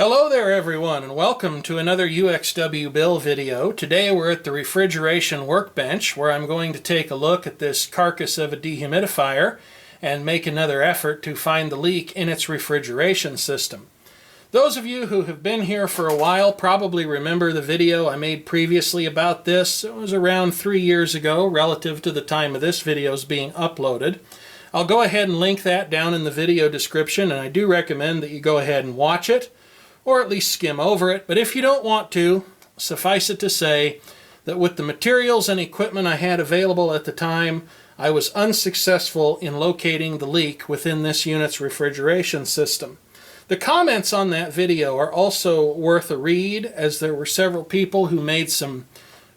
Hello there everyone, and welcome to another UXWBill video. Today we're at the refrigeration workbench where I'm going to take a look at this carcass of a dehumidifier and make another effort to find the leak in its refrigeration system. Those of you who have been here for a while probably remember the video I made previously about this. It was around 3 years ago relative to the time of this video's being uploaded. I'll go ahead and link that down in the video description, and I do recommend that you go ahead and watch it, or at least skim over it. But if you don't want to, suffice it to say that with the materials and equipment I had available at the time, I was unsuccessful in locating the leak within this unit's refrigeration system. The comments on that video are also worth a read, as there were several people who made some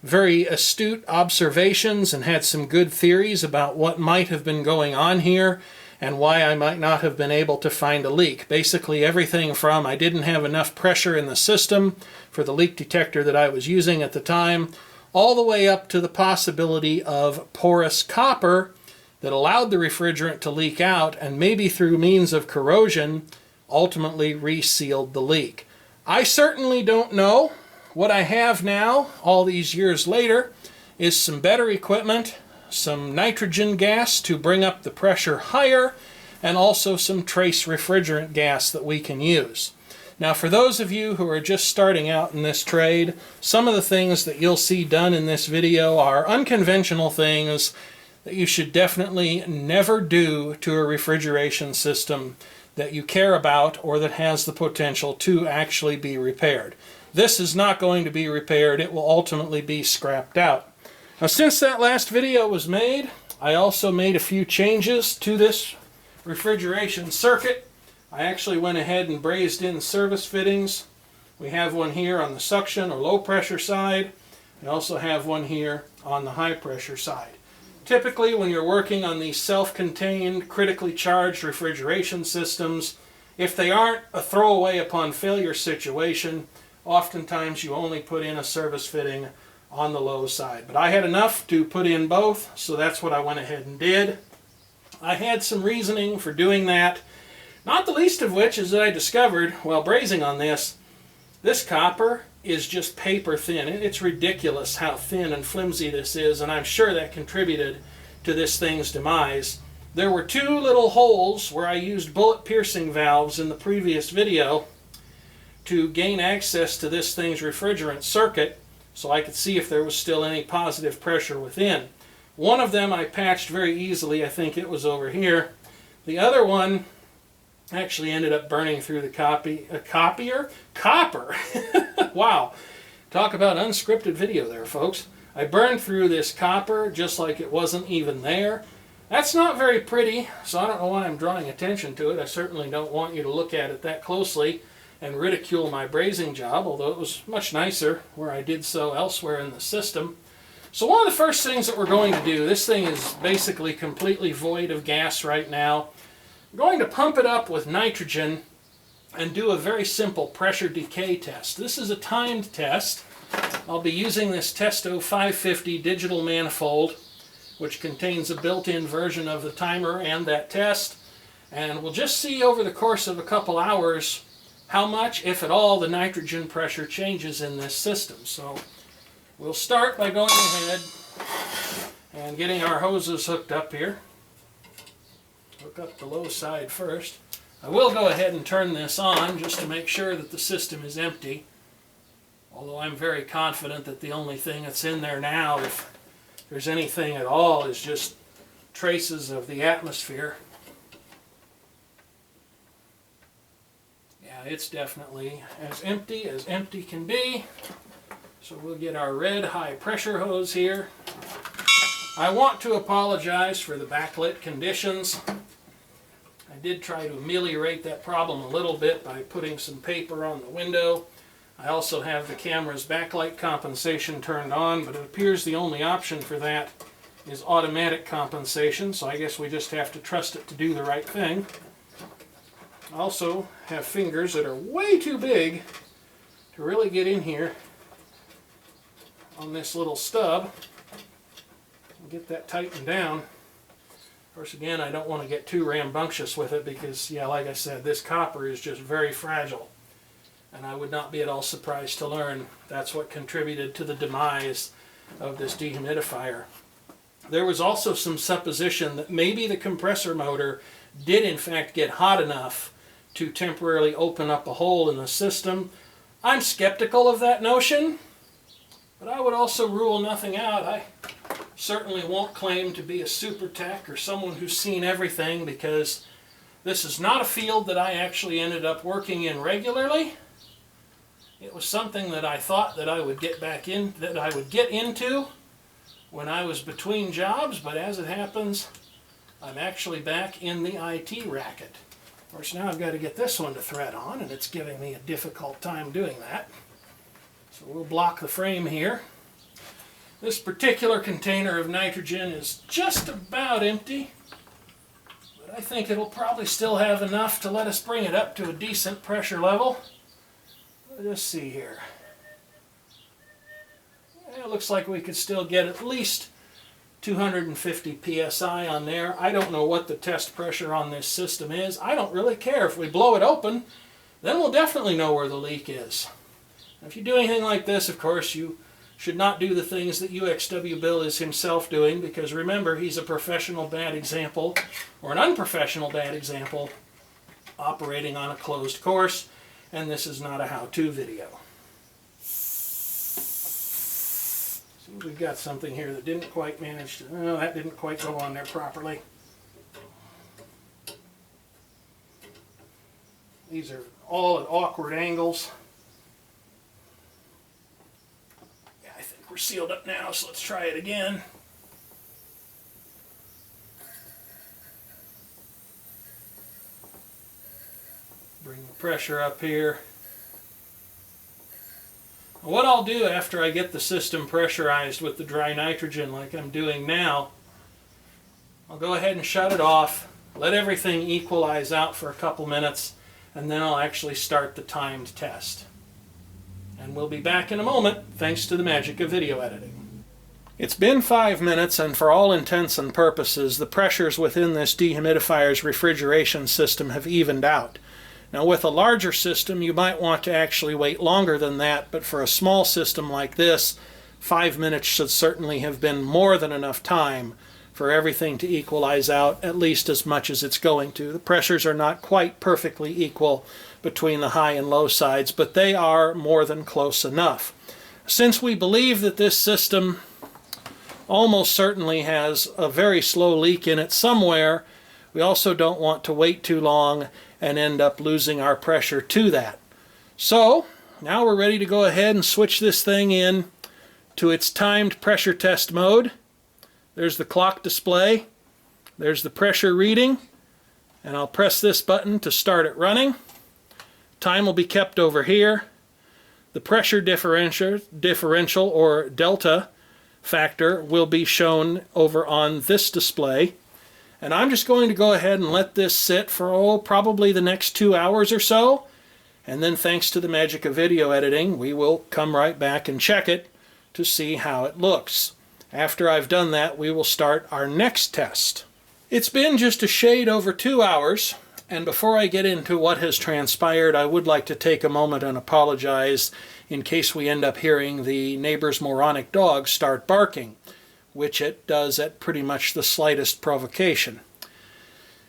very astute observations and had some good theories about what might have been going on here and why I might not have been able to find a leak. Basically everything from I didn't have enough pressure in the system for the leak detector that I was using at the time, all the way up to the possibility of porous copper that allowed the refrigerant to leak out and maybe through means of corrosion ultimately resealed the leak. I certainly don't know. What I have now, all these years later, is some better equipment, some nitrogen gas to bring up the pressure higher, and also some trace refrigerant gas that we can use. Now, for those of you who are just starting out in this trade, some of the things that you'll see done in this video are unconventional things that you should definitely never do to a refrigeration system that you care about or that has the potential to actually be repaired. This is not going to be repaired. It will ultimately be scrapped out. Now, since that last video was made, I also made a few changes to this refrigeration circuit. I actually went ahead and brazed in service fittings. We have one here on the suction or low pressure side. We also have one here on the high pressure side. Typically, when you're working on these self-contained, critically charged refrigeration systems, if they aren't a throwaway upon failure situation, oftentimes you only put in a service fitting on the low side. But I had enough to put in both, so that's what I went ahead and did. I had some reasoning for doing that, not the least of which is that I discovered while brazing on this copper is just paper thin. It's ridiculous how thin and flimsy this is, and I'm sure that contributed to this thing's demise. There were two little holes where I used bullet piercing valves in the previous video to gain access to this thing's refrigerant circuit, so I could see if there was still any positive pressure within. One of them I patched very easily. I think it was over here. The other one actually ended up burning through the copper. Wow. Talk about unscripted video there, folks. I burned through this copper just like it wasn't even there. That's not very pretty, so I don't know why I'm drawing attention to it. I certainly don't want you to look at it that closely and ridicule my brazing job, although it was much nicer where I did so elsewhere in the system. So one of the first things that we're going to do, this thing is basically completely void of gas right now. I'm going to pump it up with nitrogen and do a very simple pressure decay test. This is a timed test. I'll be using this Testo 550 digital manifold, which contains a built-in version of the timer and that test. And we'll just see over the course of a couple hours how much, if at all, the nitrogen pressure changes in this system. So we'll start by going ahead and getting our hoses hooked up here. Hook up the low side first. I will go ahead and turn this on just to make sure that the system is empty, although I'm very confident that the only thing that's in there now, if there's anything at all, is just traces of the atmosphere. It's definitely as empty can be. So we'll get our red high pressure hose here. I want to apologize for the backlit conditions. I did try to ameliorate that problem a little bit by putting some paper on the window. I also have the camera's backlight compensation turned on, but it appears the only option for that is automatic compensation, so I guess we just have to trust it to do the right thing. I also have fingers that are way too big to really get in here on this little stub and get that tightened down. Of course, again, I don't want to get too rambunctious with it because, yeah, like I said, this copper is just very fragile. And I would not be at all surprised to learn that's what contributed to the demise of this dehumidifier. There was also some supposition that maybe the compressor motor did in fact get hot enough to temporarily open up a hole in the system. I'm skeptical of that notion, but I would also rule nothing out. I certainly won't claim to be a super tech or someone who's seen everything, because this is not a field that I actually ended up working in regularly. It was something that I thought that I would get back in, that I would get into when I was between jobs, but as it happens, I'm actually back in the IT racket. Of course, now I've got to get this one to thread on, and it's giving me a difficult time doing that. So we'll block the frame here. This particular container of nitrogen is just about empty, but I think it'll probably still have enough to let us bring it up to a decent pressure level. Let's see here. It looks like we could still get at least 250 psi on there. I don't know what the test pressure on this system is. I don't really care. If we blow it open, then we'll definitely know where the leak is. If you do anything like this, of course, you should not do the things that UXWBill is himself doing, because remember, he's a professional bad example, or an unprofessional bad example, operating on a closed course, and this is not a how-to video. So we've got something here that didn't quite manage to, no, that didn't quite go on there properly. These are all at awkward angles. Yeah, I think we're sealed up now, so let's try it again. Bring the pressure up here. What I'll do after I get the system pressurized with the dry nitrogen like I'm doing now, I'll go ahead and shut it off, let everything equalize out for a couple minutes, and then I'll actually start the timed test. And we'll be back in a moment, thanks to the magic of video editing. It's been 5 minutes, and for all intents and purposes, the pressures within this dehumidifier's refrigeration system have evened out. Now, with a larger system, you might want to actually wait longer than that, but for a small system like this, 5 minutes should certainly have been more than enough time for everything to equalize out, at least as much as it's going to. The pressures are not quite perfectly equal between the high and low sides, but they are more than close enough. Since we believe that this system almost certainly has a very slow leak in it somewhere, we also don't want to wait too long and end up losing our pressure to that. So now we're ready to go ahead and switch this thing in to its timed pressure test mode. There's the clock display, there's the pressure reading, and I'll press this button to start it running. Time will be kept over here. The pressure differential or delta factor will be shown over on this display. And I'm just going to go ahead and let this sit for, probably the next 2 hours or so. And then, thanks to the magic of video editing, we will come right back and check it to see how it looks. After I've done that, we will start our next test. It's been just a shade over 2 hours, and before I get into what has transpired, I would like to take a moment and apologize in case we end up hearing the neighbor's moronic dog start barking, which it does at pretty much the slightest provocation.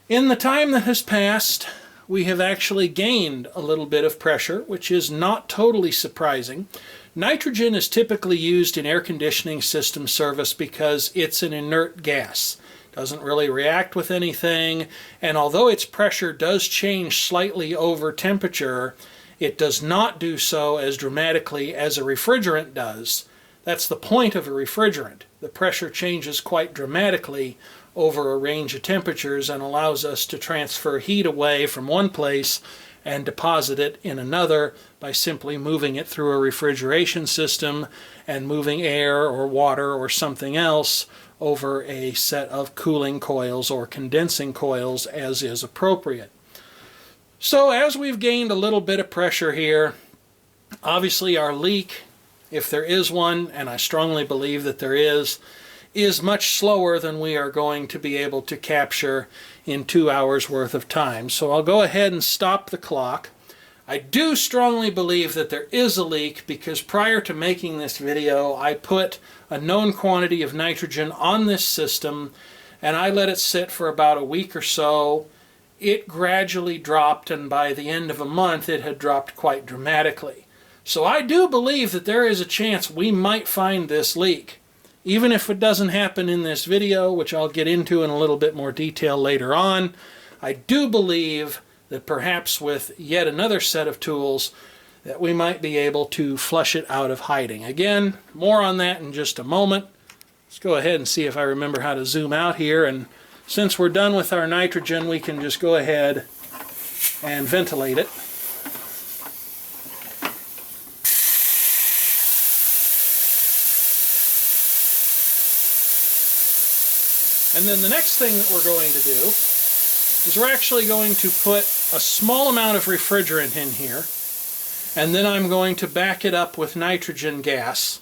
In the time that has passed, we have actually gained a little bit of pressure, which is not totally surprising. Nitrogen is typically used in air conditioning system service because it's an inert gas. Doesn't really react with anything, and although its pressure does change slightly over temperature, it does not do so as dramatically as a refrigerant does. That's the point of a refrigerant. The pressure changes quite dramatically over a range of temperatures and allows us to transfer heat away from one place and deposit it in another by simply moving it through a refrigeration system and moving air or water or something else over a set of cooling coils or condensing coils as is appropriate. So as we've gained a little bit of pressure here, obviously our leak, if there is one, and I strongly believe that there is much slower than we are going to be able to capture in 2 hours worth of time. So I'll go ahead and stop the clock. I do strongly believe that there is a leak because prior to making this video I put a known quantity of nitrogen on this system and I let it sit for about a week or so. It gradually dropped, and by the end of a month it had dropped quite dramatically. So I do believe that there is a chance we might find this leak. Even if it doesn't happen in this video, which I'll get into in a little bit more detail later on, I do believe that perhaps with yet another set of tools that we might be able to flush it out of hiding. Again, more on that in just a moment. Let's go ahead and see if I remember how to zoom out here, and since we're done with our nitrogen, we can just go ahead and ventilate it. And then the next thing that we're going to do is we're actually going to put a small amount of refrigerant in here, and then I'm going to back it up with nitrogen gas,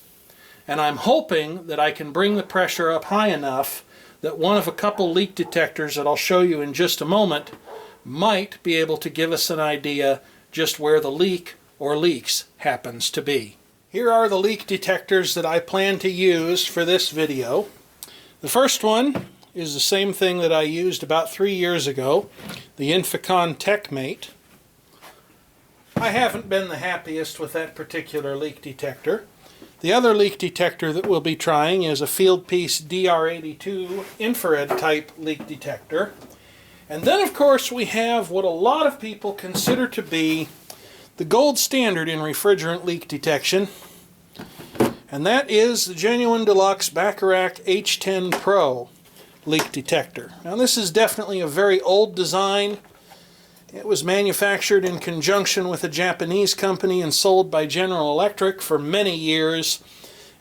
and I'm hoping that I can bring the pressure up high enough that one of a couple leak detectors that I'll show you in just a moment might be able to give us an idea just where the leak or leaks happens to be. Here are the leak detectors that I plan to use for this video. The first one is the same thing that I used about 3 years ago, the Inficon Tek Mate. I haven't been the happiest with that particular leak detector. The other leak detector that we'll be trying is a Fieldpiece DR82 infrared type leak detector. And then of course we have what a lot of people consider to be the gold standard in refrigerant leak detection, and that is the genuine deluxe Bacharach H10 Pro leak detector. Now this is definitely a very old design. It was manufactured in conjunction with a Japanese company and sold by General Electric for many years,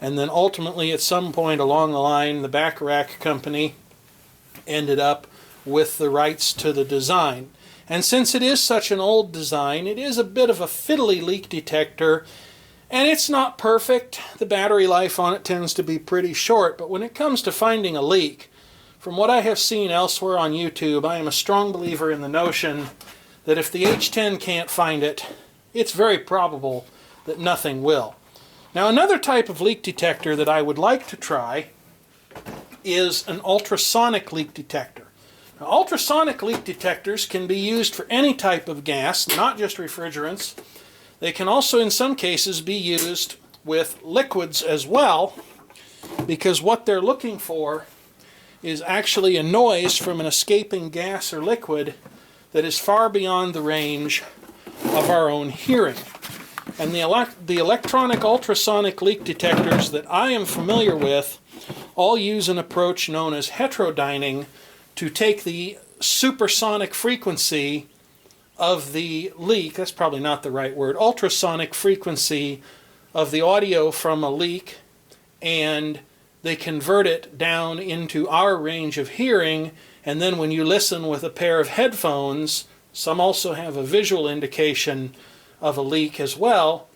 and then ultimately at some point along the line the Bacharach company ended up with the rights to the design. And since it is such an old design, it is a bit of a fiddly leak detector, and it's not perfect. The battery life on it tends to be pretty short, but when it comes to finding a leak, from what I have seen elsewhere on YouTube, I am a strong believer in the notion that if the H10 can't find it, it's very probable that nothing will. Now another type of leak detector that I would like to try is an ultrasonic leak detector. Now, ultrasonic leak detectors can be used for any type of gas, not just refrigerants. They can also in some cases be used with liquids as well, because what they're looking for is actually a noise from an escaping gas or liquid that is far beyond the range of our own hearing. And the electronic ultrasonic leak detectors that I am familiar with all use an approach known as heterodyning to take the supersonic frequency of the leak, that's probably not the right word, ultrasonic frequency of the audio from a leak, and they convert it down into our range of hearing. And then when you listen with a pair of headphones, some also have a visual indication of a leak as well,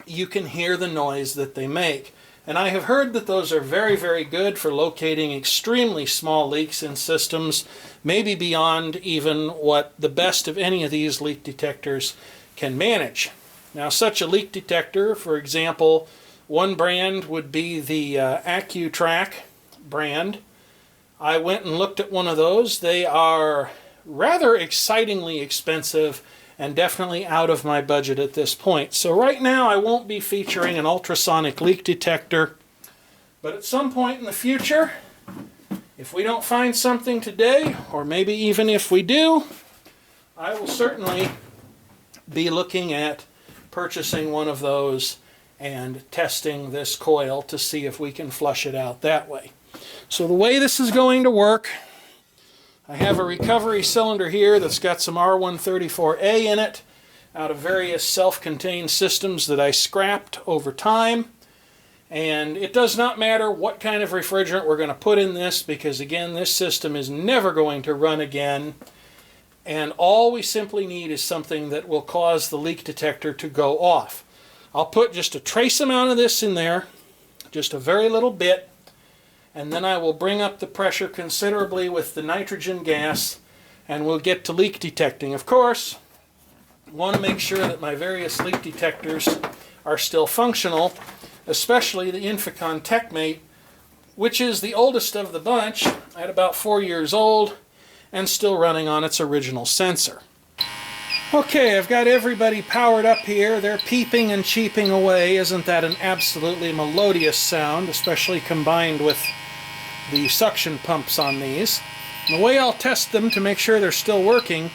you can hear the noise that they make. And I have heard that those are very, very good for locating extremely small leaks in systems, maybe beyond even what the best of any of these leak detectors can manage. Now such a leak detector, for example, one brand would be the AccuTrack brand. I went and looked at one of those. They are rather excitingly expensive and definitely out of my budget at this point. So right now I won't be featuring an ultrasonic leak detector, but at some point in the future, if we don't find something today, or maybe even if we do, I will certainly be looking at purchasing one of those and testing this coil to see if we can flush it out that way. So the way this is going to work, I have a recovery cylinder here that's got some R134A in it out of various self-contained systems that I scrapped over time. And it does not matter what kind of refrigerant we're going to put in this, because again, this system is never going to run again. And all we simply need is something that will cause the leak detector to go off. I'll put just a trace amount of this in there, just a very little bit, and then I will bring up the pressure considerably with the nitrogen gas, and we'll get to leak detecting. Of course, I want to make sure that my various leak detectors are still functional, especially the Inficon Tek Mate, which is the oldest of the bunch, at about 4 years old, and still running on its original sensor. Okay, I've got everybody powered up here. They're peeping and cheeping away. Isn't that an absolutely melodious sound, especially combined with the suction pumps on these? And the way I'll test them to make sure they're still working,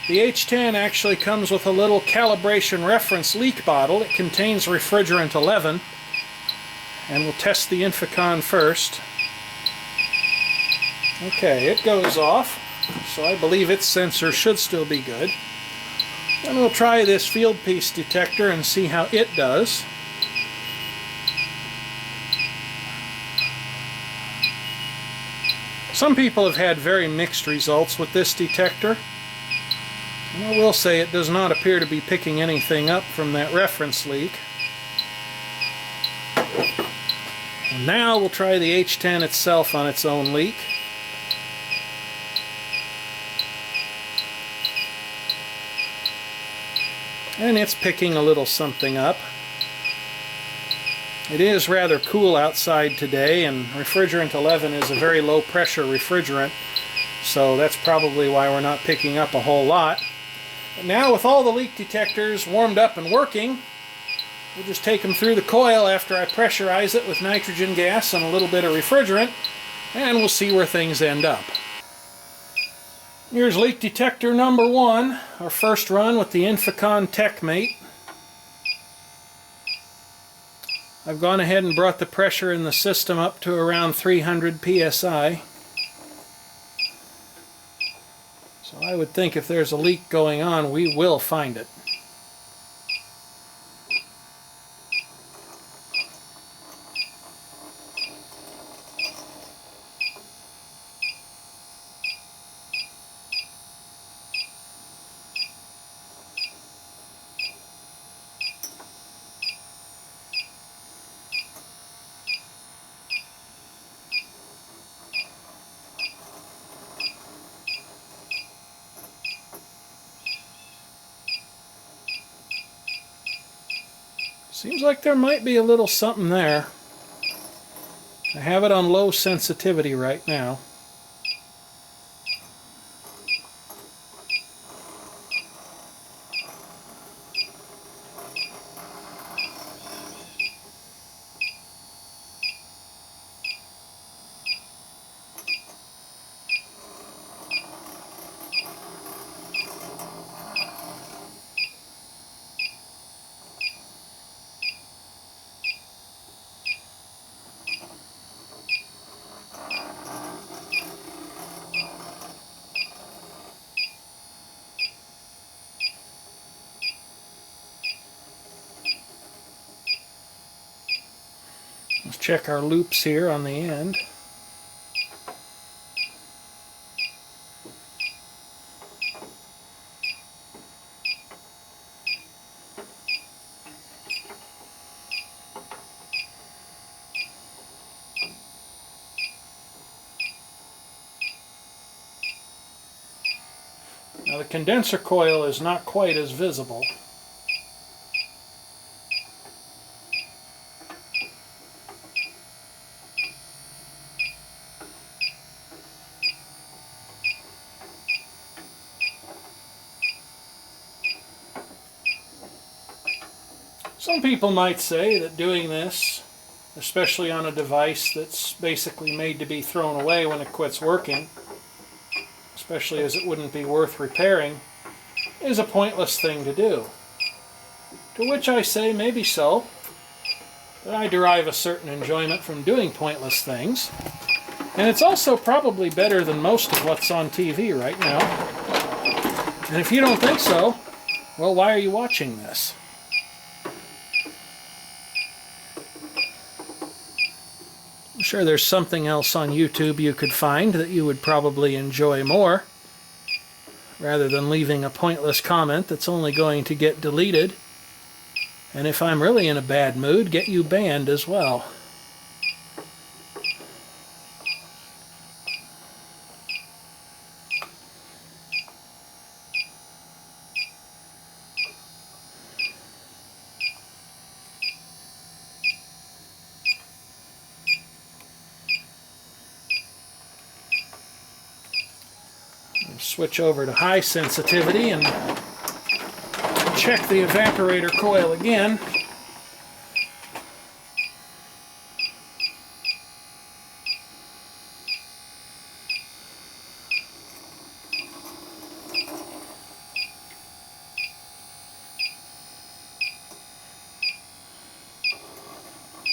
the H10 actually comes with a little calibration reference leak bottle. It contains refrigerant 11, and we'll test the Inficon first. Okay, it goes off, so I believe its sensor should still be good. Then we'll try this Fieldpiece detector and see how it does. Some people have had very mixed results with this detector. And I will say it does not appear to be picking anything up from that reference leak. And now we'll try the H10 itself on its own leak. And it's picking a little something up. It is rather cool outside today, and refrigerant 11 is a very low pressure refrigerant, so that's probably why we're not picking up a whole lot. But now with all the leak detectors warmed up and working, we'll just take them through the coil after I pressurize it with nitrogen gas and a little bit of refrigerant, and we'll see where things end up. Here's leak detector number 1, our first run with the Inficon Tek Mate. I've gone ahead and brought the pressure in the system up to around 300 psi. So I would think if there's a leak going on, we will find it. Seems like there might be a little something there. I have it on low sensitivity right now. Let's check our loops here on the end. Now the condenser coil is not quite as visible. Some people might say that doing this, especially on a device that's basically made to be thrown away when it quits working, especially as it wouldn't be worth repairing, is a pointless thing to do. To which I say maybe so, but I derive a certain enjoyment from doing pointless things, and it's also probably better than most of what's on TV right now. And if you don't think so, well, why are you watching this? I'm sure there's something else on YouTube you could find that you would probably enjoy more, rather than leaving a pointless comment that's only going to get deleted, and if I'm really in a bad mood, get you banned as well. Switch over to high sensitivity and check the evaporator coil again.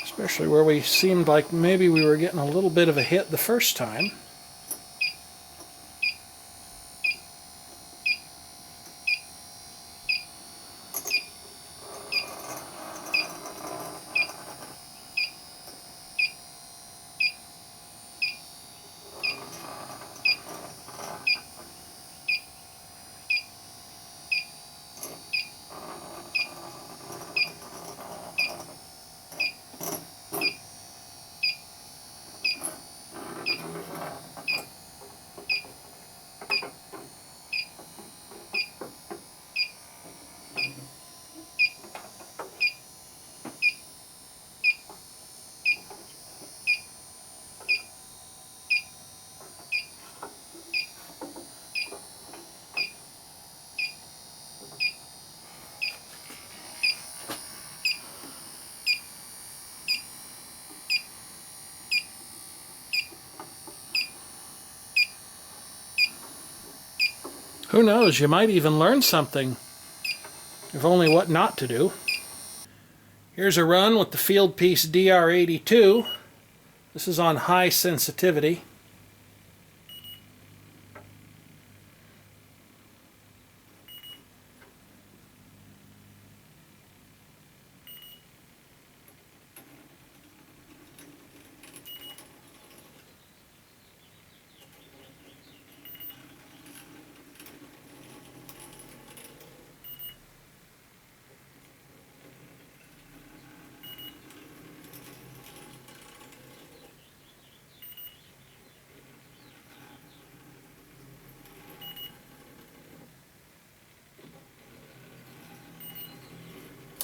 Especially where we seemed like maybe we were getting a little bit of a hit the first time. Who knows, you might even learn something, if only what not to do. Here's a run with the Fieldpiece DR82. This is on high sensitivity.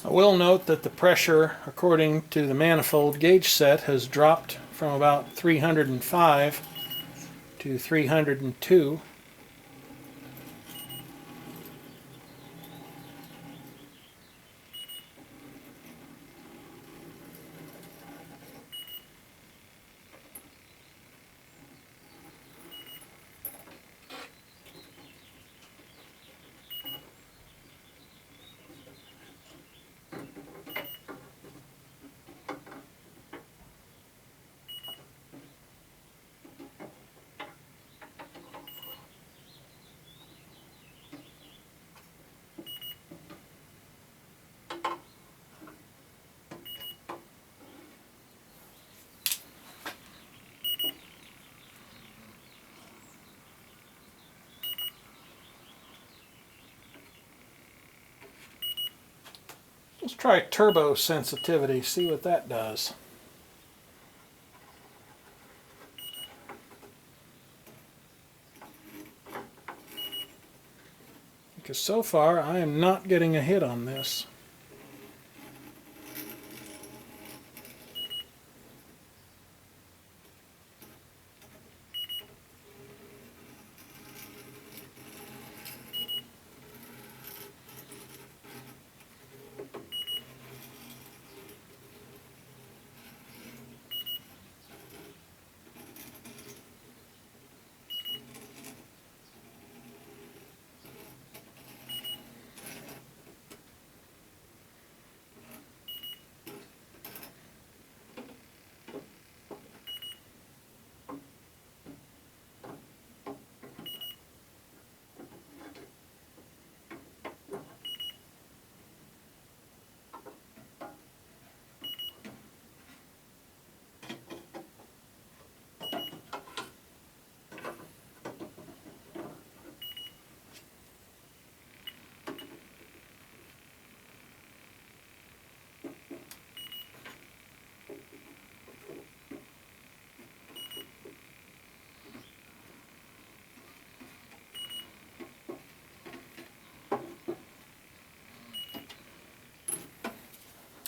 I will note that the pressure, according to the manifold gauge set, has dropped from about 305 to 302. Let's try turbo sensitivity, see what that does. Because so far I am not getting a hit on this.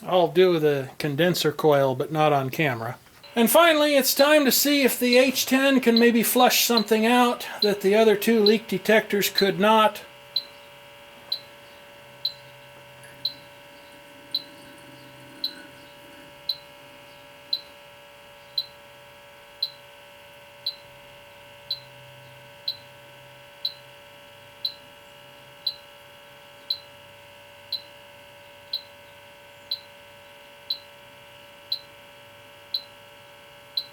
I'll do the condenser coil, but not on camera. And finally, it's time to see if the H10 can maybe flush something out that the other two leak detectors could not.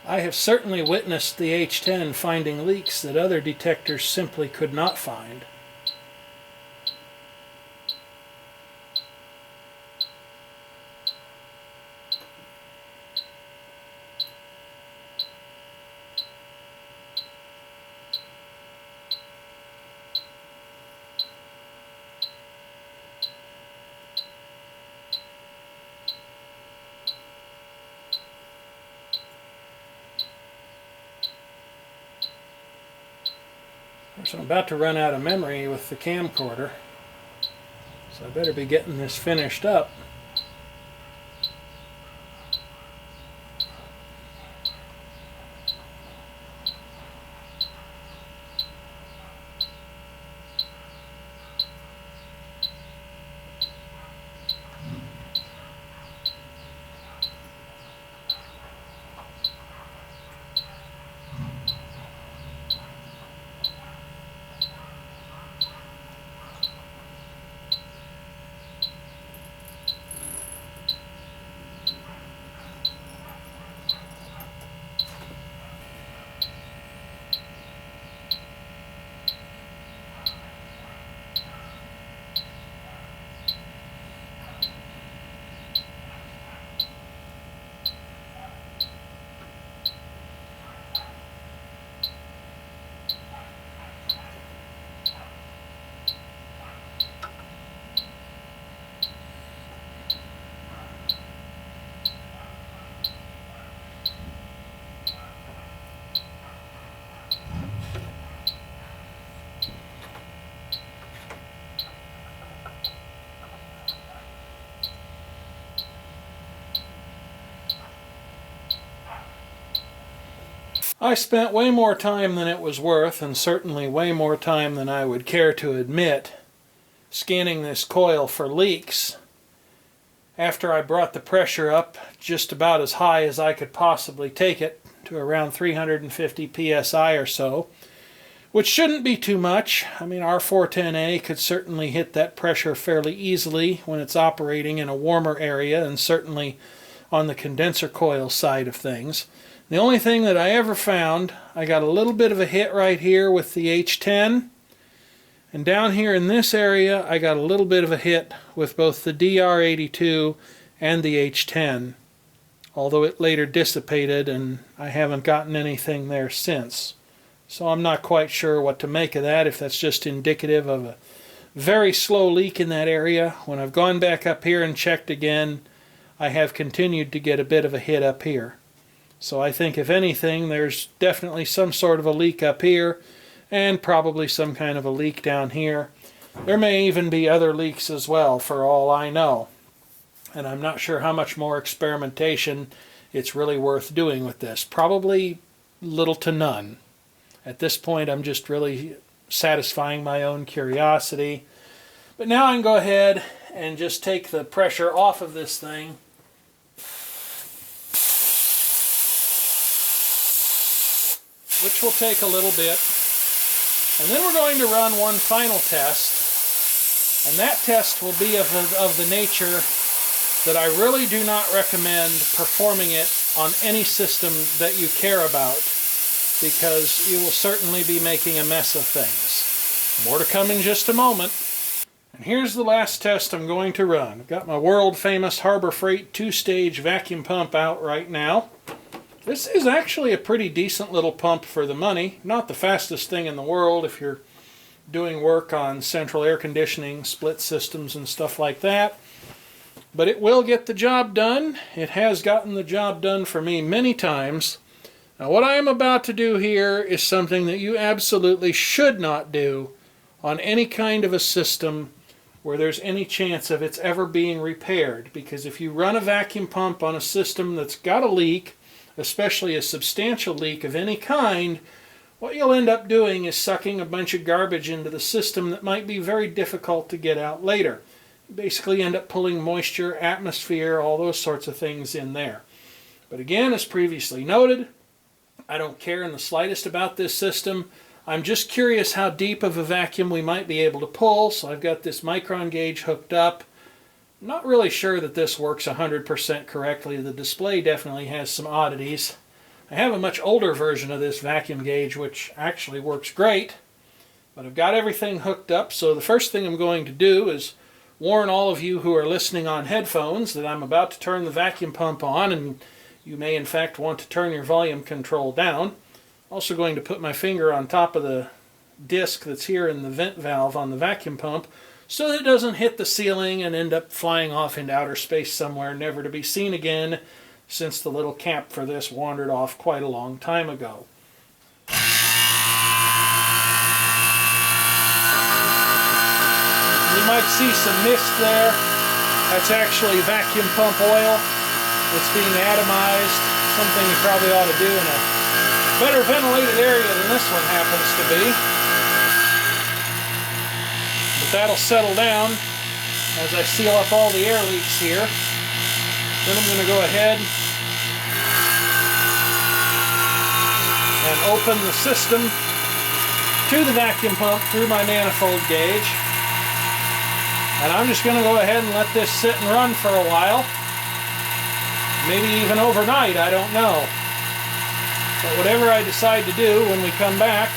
I have certainly witnessed the H10 finding leaks that other detectors simply could not find. So I'm about to run out of memory with the camcorder, so I better be getting this finished up. I spent way more time than it was worth, and certainly way more time than I would care to admit, scanning this coil for leaks. After I brought the pressure up just about as high as I could possibly take it, to around 350 psi or so, which shouldn't be too much. I mean, our 410A could certainly hit that pressure fairly easily when it's operating in a warmer area, and certainly on the condenser coil side of things. The only thing that I ever found, I got a little bit of a hit right here with the H10, and down here in this area I got a little bit of a hit with both the DR82 and the H10, although it later dissipated and I haven't gotten anything there since. So I'm not quite sure what to make of that, if that's just indicative of a very slow leak in that area. When I've gone back up here and checked again, I have continued to get a bit of a hit up here. So I think, if anything, there's definitely some sort of a leak up here, and probably some kind of a leak down here. There may even be other leaks as well, for all I know. And I'm not sure how much more experimentation it's really worth doing with this. Probably little to none. At this point, I'm just really satisfying my own curiosity. But now I can go ahead and just take the pressure off of this thing. Which will take a little bit. And then we're going to run one final test. And that test will be of the nature that I really do not recommend performing it on any system that you care about, because you will certainly be making a mess of things. More to come in just a moment. And here's the last test I'm going to run. I've got my world famous Harbor Freight 2-stage vacuum pump out right now. This is actually a pretty decent little pump for the money. Not the fastest thing in the world if you're doing work on central air conditioning, split systems and stuff like that. But it will get the job done. It has gotten the job done for me many times. Now what I am about to do here is something that you absolutely should not do on any kind of a system where there's any chance of it's ever being repaired. Because if you run a vacuum pump on a system that's got a leak, especially a substantial leak of any kind, what you'll end up doing is sucking a bunch of garbage into the system that might be very difficult to get out later. You basically end up pulling moisture, atmosphere, all those sorts of things in there. But again, as previously noted, I don't care in the slightest about this system. I'm just curious how deep of a vacuum we might be able to pull, so I've got this micron gauge hooked up. Not really sure that this works 100% correctly. The display definitely has some oddities. I have a much older version of this vacuum gauge which actually works great, but I've got everything hooked up, so the first thing I'm going to do is warn all of you who are listening on headphones that I'm about to turn the vacuum pump on, and you may in fact want to turn your volume control down. Also going to put my finger on top of the disc that's here in the vent valve on the vacuum pump so that it doesn't hit the ceiling and end up flying off into outer space somewhere never to be seen again, since the little cap for this wandered off quite a long time ago. You might see some mist there. That's actually vacuum pump oil. It's being atomized, something you probably ought to do in a better ventilated area than this one happens to be. But that'll settle down as I seal up all the air leaks here. Then I'm going to go ahead and open the system to the vacuum pump through my manifold gauge. And I'm just going to go ahead and let this sit and run for a while. Maybe even overnight, I don't know. But whatever I decide to do when we come back,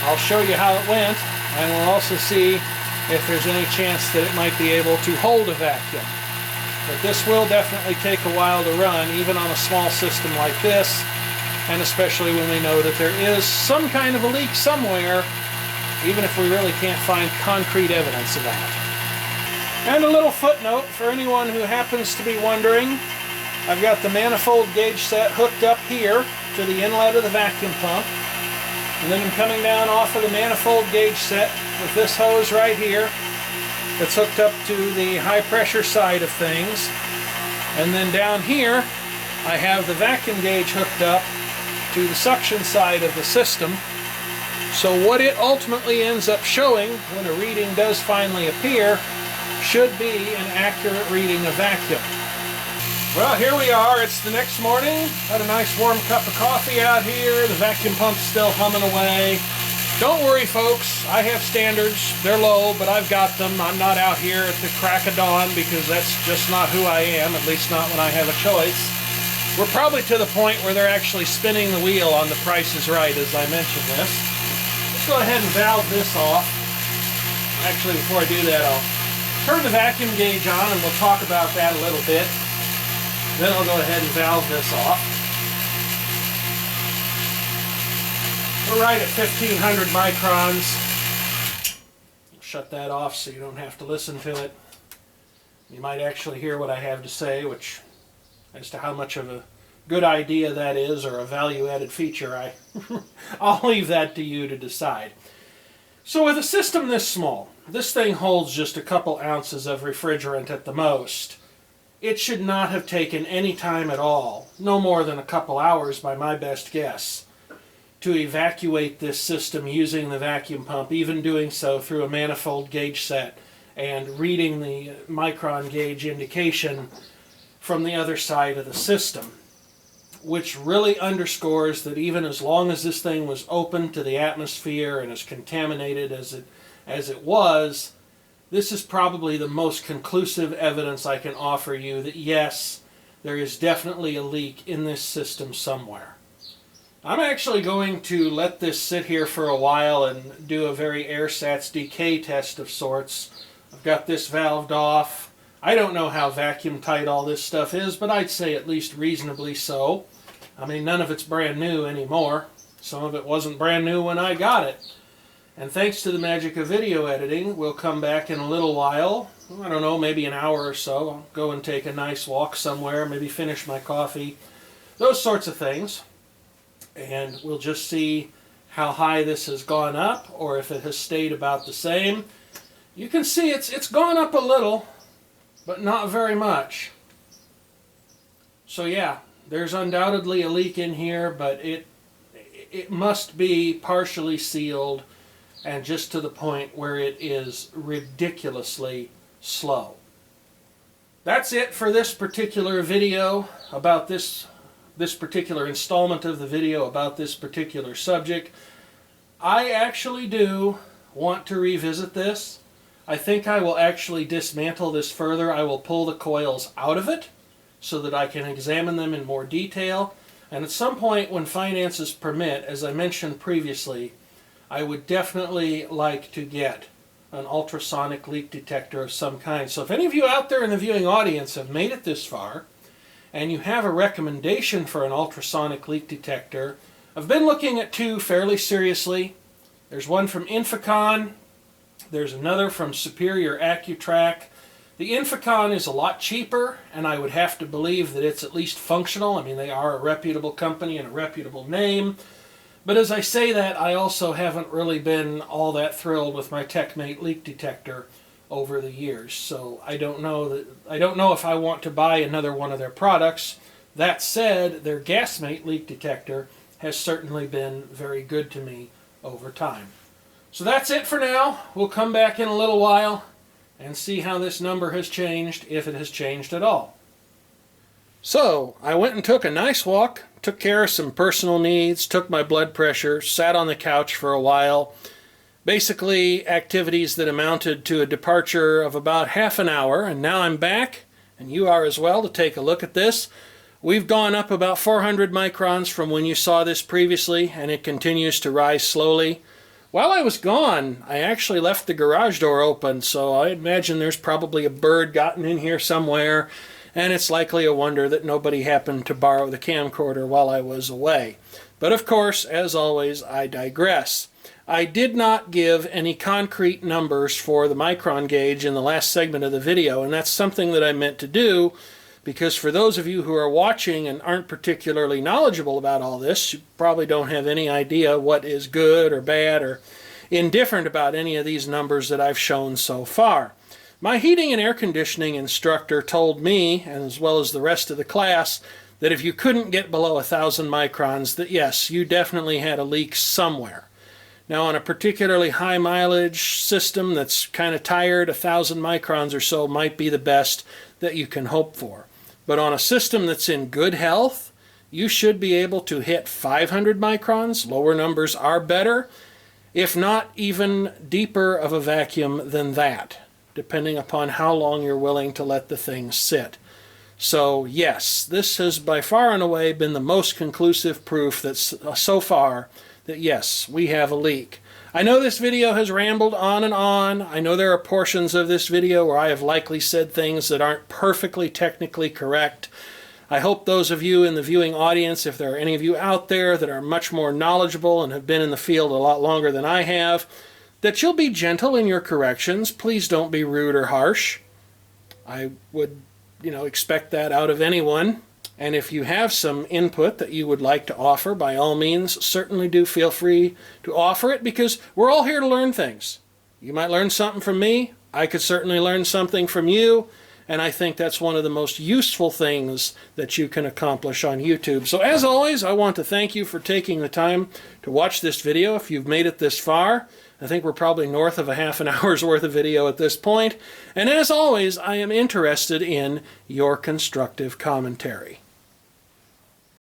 I'll show you how it went, and we'll also see if there's any chance that it might be able to hold a vacuum. But this will definitely take a while to run, even on a small system like this, and especially when we know that there is some kind of a leak somewhere, even if we really can't find concrete evidence of that. And a little footnote for anyone who happens to be wondering, I've got the manifold gauge set hooked up here to the inlet of the vacuum pump, and then I'm coming down off of the manifold gauge set with this hose right here that's hooked up to the high pressure side of things, and then down here I have the vacuum gauge hooked up to the suction side of the system. So what it ultimately ends up showing when a reading does finally appear should be an accurate reading of vacuum. Well, here we are. It's the next morning. Had a nice warm cup of coffee out here. The vacuum pump's still humming away. Don't worry, folks. I have standards. They're low, but I've got them. I'm not out here at the crack of dawn because that's just not who I am, at least not when I have a choice. We're probably to the point where they're actually spinning the wheel on The Price is Right as I mentioned this. Let's go ahead and valve this off. Actually, before I do that, I'll turn the vacuum gauge on and we'll talk about that a little bit. Then I'll go ahead and valve this off. We're right at 1500 microns. I'll shut that off so you don't have to listen to it. You might actually hear what I have to say, which as to how much of a good idea that is or a value-added feature, I'll leave that to you to decide. So with a system this small, this thing holds just a couple ounces of refrigerant at the most. It should not have taken any time at all, no more than a couple hours by my best guess, to evacuate this system using the vacuum pump, even doing so through a manifold gauge set and reading the micron gauge indication from the other side of the system, which really underscores that even as long as this thing was open to the atmosphere and as contaminated as it was, this is probably the most conclusive evidence I can offer you that yes, there is definitely a leak in this system somewhere. I'm actually going to let this sit here for a while and do a very AirSats decay test of sorts. I've got this valved off. I don't know how vacuum tight all this stuff is, but I'd say at least reasonably so. I mean, none of it's brand new anymore. Some of it wasn't brand new when I got it. And thanks to the magic of video editing, we'll come back in a little while. I don't know, maybe an hour or so. I'll go and take a nice walk somewhere, maybe finish my coffee, those sorts of things. And we'll just see how high this has gone up or if it has stayed about the same. You can see it's gone up a little, but not very much. So yeah, there's undoubtedly a leak in here, but it must be partially sealed and just to the point where it is ridiculously slow. That's it for this particular video about this particular installment of the video about this particular subject. I actually do want to revisit this. I think I will actually dismantle this further. I will pull the coils out of it so that I can examine them in more detail. And at some point when finances permit, as I mentioned previously, I would definitely like to get an ultrasonic leak detector of some kind. So if any of you out there in the viewing audience have made it this far, and you have a recommendation for an ultrasonic leak detector, I've been looking at two fairly seriously. There's one from Inficon. There's another from Superior AccuTrack. The Inficon is a lot cheaper, and I would have to believe that it's at least functional. I mean, they are a reputable company and a reputable name. But as I say that, I also haven't really been all that thrilled with my Tek Mate leak detector over the years. So I don't know if I want to buy another one of their products. That said, their GasMate leak detector has certainly been very good to me over time. So that's it for now. We'll come back in a little while and see how this number has changed, if it has changed at all. So, I went and took a nice walk, took care of some personal needs, took my blood pressure, sat on the couch for a while. Basically, activities that amounted to a departure of about half an hour, and now I'm back, and you are as well, to take a look at this. We've gone up about 400 microns from when you saw this previously, and it continues to rise slowly. While I was gone, I actually left the garage door open, so I imagine there's probably a bird gotten in here somewhere, and it's likely a wonder that nobody happened to borrow the camcorder while I was away. But of course, as always, I digress. I did not give any concrete numbers for the micron gauge in the last segment of the video, and that's something that I meant to do, because for those of you who are watching and aren't particularly knowledgeable about all this, you probably don't have any idea what is good or bad or indifferent about any of these numbers that I've shown so far. My heating and air conditioning instructor told me, and as well as the rest of the class, that if you couldn't get below 1,000 microns, that yes, you definitely had a leak somewhere. Now on a particularly high mileage system that's kind of tired, 1,000 microns or so might be the best that you can hope for. But on a system that's in good health, you should be able to hit 500 microns. Lower numbers are better, if not even deeper of a vacuum than that, depending upon how long you're willing to let the thing sit. So yes, this has by far and away been the most conclusive proof that so far that yes, we have a leak. I know this video has rambled on and on. I know there are portions of this video where I have likely said things that aren't perfectly technically correct. I hope those of you in the viewing audience, if there are any of you out there that are much more knowledgeable and have been in the field a lot longer than I have, that you'll be gentle in your corrections. Please don't be rude or harsh. I would, expect that out of anyone. And if you have some input that you would like to offer, by all means, certainly do feel free to offer it, because we're all here to learn things. You might learn something from me. I could certainly learn something from you. And I think that's one of the most useful things that you can accomplish on YouTube. So as always, I want to thank you for taking the time to watch this video. If you've made it this far, I think we're probably north of a half an hour's worth of video at this point. And as always, I am interested in your constructive commentary.